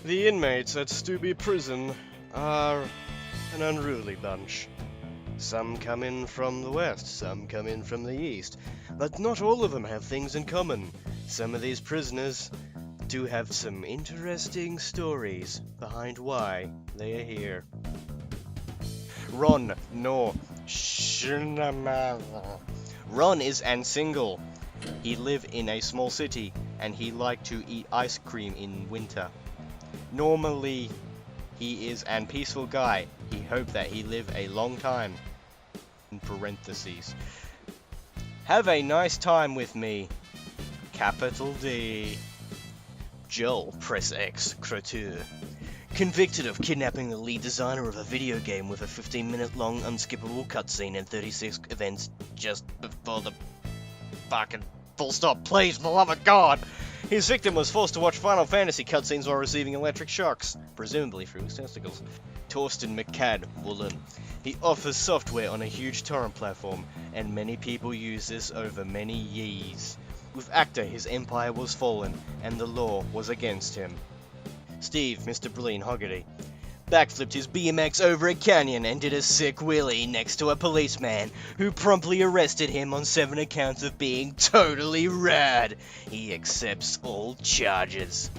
The inmates at Stooby prison are an unruly bunch. Some come in from the west, some come in from the east, but not all of them have things in common. Some of these prisoners do have some interesting stories behind why they are here. Ron, no, Ron is an single. He live in a small city, and he like to eat ice cream in winter. Normally, he is an peaceful guy. He hope that he live a long time. In parentheses. Have a nice time with me. Capital D. Joel, press X, Creature. Convicted of kidnapping the lead designer of a video game with a 15-minute long unskippable cutscene and 36 events just before the fucking full stop. Please, beloved God! His victim was forced to watch Final Fantasy cutscenes while receiving electric shocks, presumably through his testicles. Torsten McCad, Woolen. He offers software on a huge torrent platform, and many people use this over many years. With Actor, his empire was fallen, and the law was against him. Steve, Mr. Brilliant Hoggerty. Backflipped his BMX over a canyon and did a sick wheelie next to a policeman, who promptly arrested him on 7 accounts of being totally rad. He accepts all charges.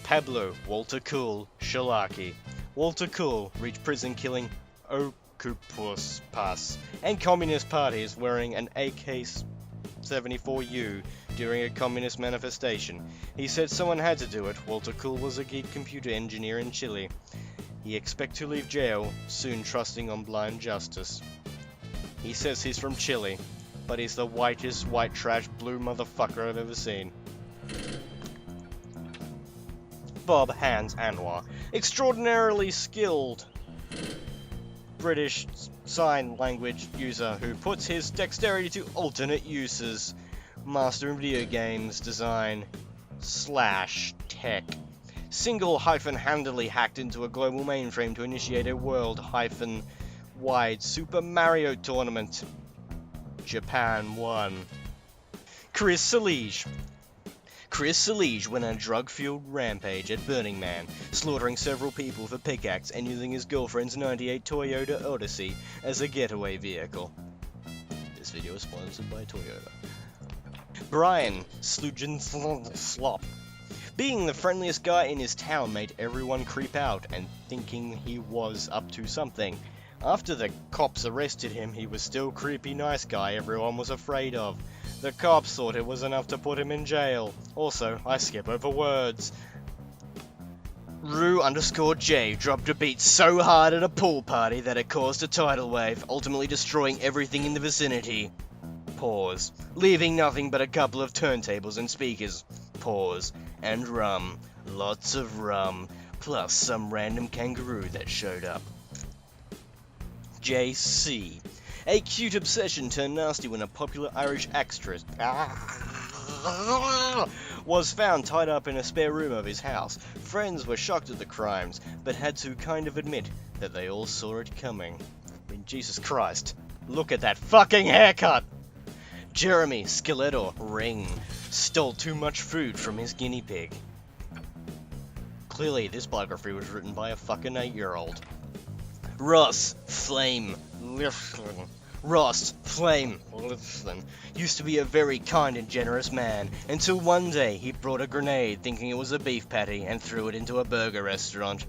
Pablo, Walter Cool, Shalaki. Walter Cool reached prison killing Okupus Pass and Communist parties wearing an AK-74U during a communist manifestation. He said someone had to do it. Walter Cool was a geek computer engineer in Chile. He expects to leave jail soon, trusting on blind justice. He says he's from Chile, but he's the whitest white trash blue motherfucker I've ever seen. Bob Hands Anwar, extraordinarily skilled British Sign Language user who puts his dexterity to alternate uses. Master in video games design / tech. Single-handedly hacked into a global mainframe to initiate a world-wide Super Mario tournament. Japan won. Chris Salige. Chris Salige went on a drug-fueled rampage at Burning Man, slaughtering several people with a pickaxe and using his girlfriend's '98 Toyota Odyssey as a getaway vehicle. This video is sponsored by Toyota. Bryan, Sluijsens, Slop. Being the friendliest guy in his town made everyone creep out and thinking he was up to something. After the cops arrested him, he was still creepy nice guy everyone was afraid of. The cops thought it was enough to put him in jail. Also, I skip over words. Rue_J dropped a beat so hard at a pool party that it caused a tidal wave, ultimately destroying everything in the vicinity. Pause. Leaving nothing but a couple of turntables and speakers. Pause. And rum. Lots of rum. Plus some random kangaroo that showed up. JC. A cute obsession turned nasty when a popular Irish actress was found tied up in a spare room of his house. Friends were shocked at the crimes, but had to kind of admit that they all saw it coming. I mean, Jesus Christ. Look at that fucking haircut! Jeremy, Skelletor, Ring, stole too much food from his guinea pig. Clearly, this biography was written by a fucking 8-year-old. Ross, Flame, Lifschin. Ross, Flame, Lifschin, used to be a very kind and generous man, until one day he brought a grenade thinking it was a beef patty and threw it into a burger restaurant.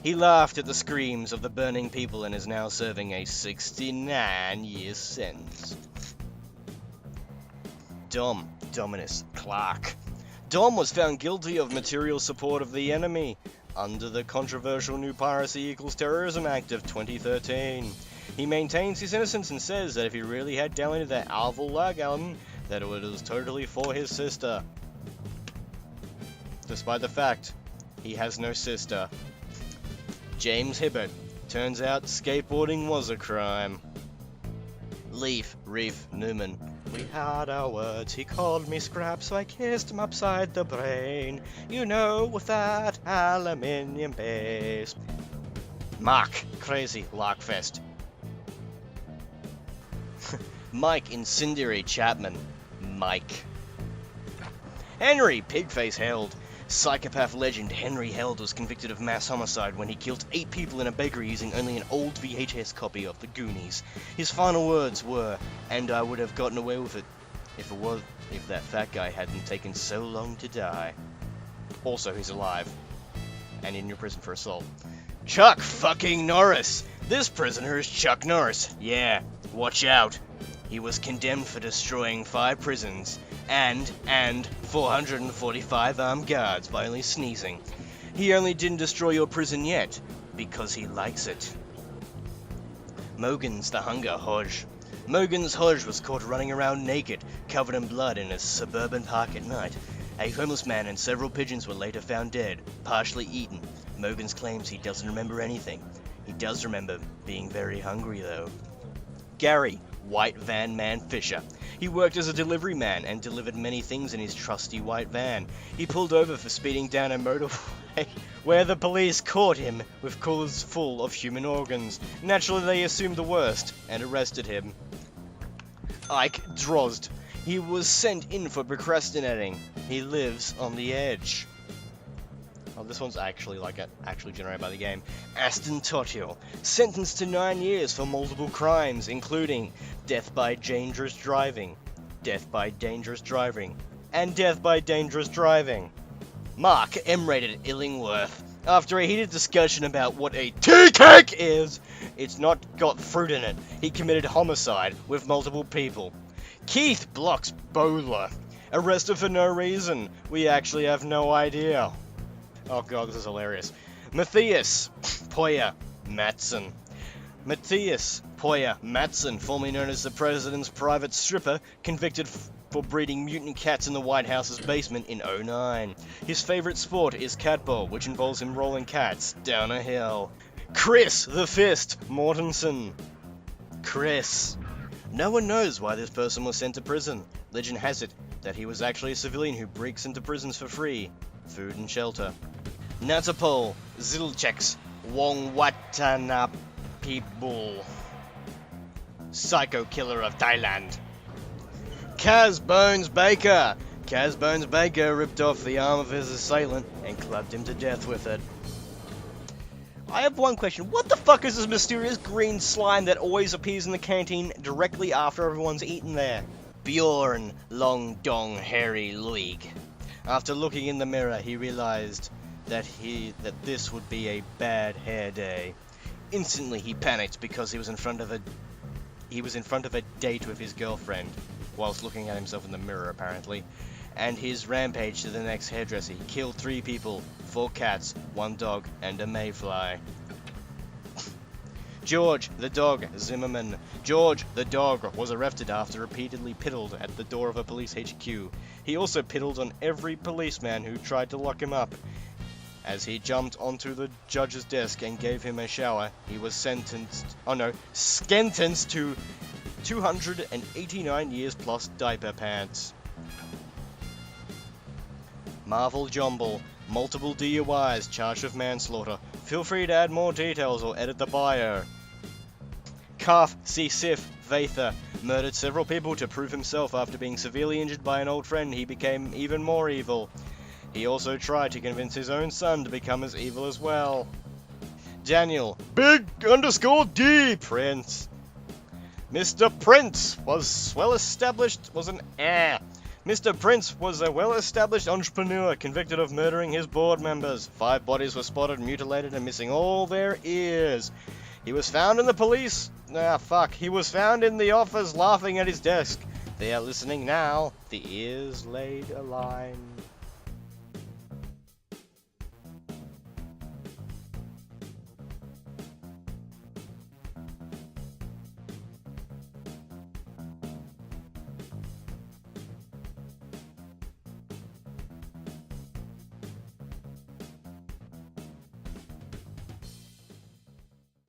He laughed at the screams of the burning people and is now serving a 69-year sentence. Dominus, Clarke. Dom was found guilty of material support of the enemy under the controversial New Piracy Equals Terrorism Act of 2013. He maintains his innocence and says that if he really had downloaded that Alval Lag album, that it was totally for his sister. Despite the fact he has no sister. James Hibbert. Turns out skateboarding was a crime. Reef, Newman. We had our words, he called me scrap, so I kissed him upside the brain. You know, with that aluminium base. Mark, crazy, Larkfest. Mike, incendiary Chapman. Mike. Henry, pigface held. Psychopath legend Henry Held was convicted of mass homicide when he killed 8 people in a bakery using only an old VHS copy of The Goonies. His final words were, "And I would have gotten away with it if that fat guy hadn't taken so long to die." Also, he's alive and in your prison for assault. Chuck fucking Norris! This prisoner is Chuck Norris. Yeah, watch out. He was condemned for destroying 5 prisons and 445 armed guards by only sneezing. He only didn't destroy your prison yet, because he likes it. Mogens the Hunger Hodge. Mogens Hodge was caught running around naked, covered in blood in a suburban park at night. A homeless man and several pigeons were later found dead, partially eaten. Mogens claims he doesn't remember anything. He does remember being very hungry though. Gary, White Van Man Fisher. He worked as a delivery man and delivered many things in his trusty white van. He pulled over for speeding down a motorway where the police caught him with coolers full of human organs. Naturally, they assumed the worst and arrested him. Ike Drozd. He was sent in for procrastinating. He lives on the edge. Oh, this one's actually generated by the game. Aston Tothil, sentenced to 9 years for multiple crimes, including death by dangerous driving, death by dangerous driving, and death by dangerous driving. Mark M-rated Illingworth. After a heated discussion about what a tea cake is, it's not got fruit in it. He committed homicide with multiple people. Keith Blocks Bowler, arrested for no reason. We actually have no idea. Oh god, this is hilarious. Matthias Poya Matson. Matthias Poya Matson, formerly known as the President's private stripper, convicted for breeding mutant cats in the White House's basement in 2009. His favorite sport is catball, which involves him rolling cats down a hill. Chris the Fist Mortensen. Chris. No one knows why this person was sent to prison. Legend has it that he was actually a civilian who breaks into prisons for free. Food and shelter. Natapol Zilcheks Wongwatanapibul. Psycho killer of Thailand. Kaz Bones Baker. Kaz Bones Baker ripped off the arm of his assailant and clubbed him to death with it. I have one question. What the fuck is this mysterious green slime that always appears in the canteen directly after everyone's eaten there? Bjorn Long Dong Hairy Luig. After looking in the mirror, he realized that this would be a bad hair day. Instantly, he panicked because he was in front of a date with his girlfriend, whilst looking at himself in the mirror apparently, and his rampage to the next hairdresser. He killed 3 people, 4 cats, 1 dog, and a mayfly. George the Dog Zimmerman. George the Dog was arrested after repeatedly piddled at the door of a police HQ. He also piddled on every policeman who tried to lock him up. As he jumped onto the judge's desk and gave him a shower, he was sentenced to 289 years plus diaper pants. Marvin Jomble, multiple DUIs, charged with manslaughter. Feel free to add more details or edit the bio. Calf C. Sif Vatha murdered several people to prove himself after being severely injured by an old friend. He became even more evil. He also tried to convince his own son to become as evil as well. Daniel Big_D Prince. Mr. Prince was Mr. Prince was a well-established entrepreneur convicted of murdering his board members. 5 bodies were spotted, mutilated, and missing all their ears. He was found in the He was found in the office laughing at his desk. They are listening now. The ears laid a line.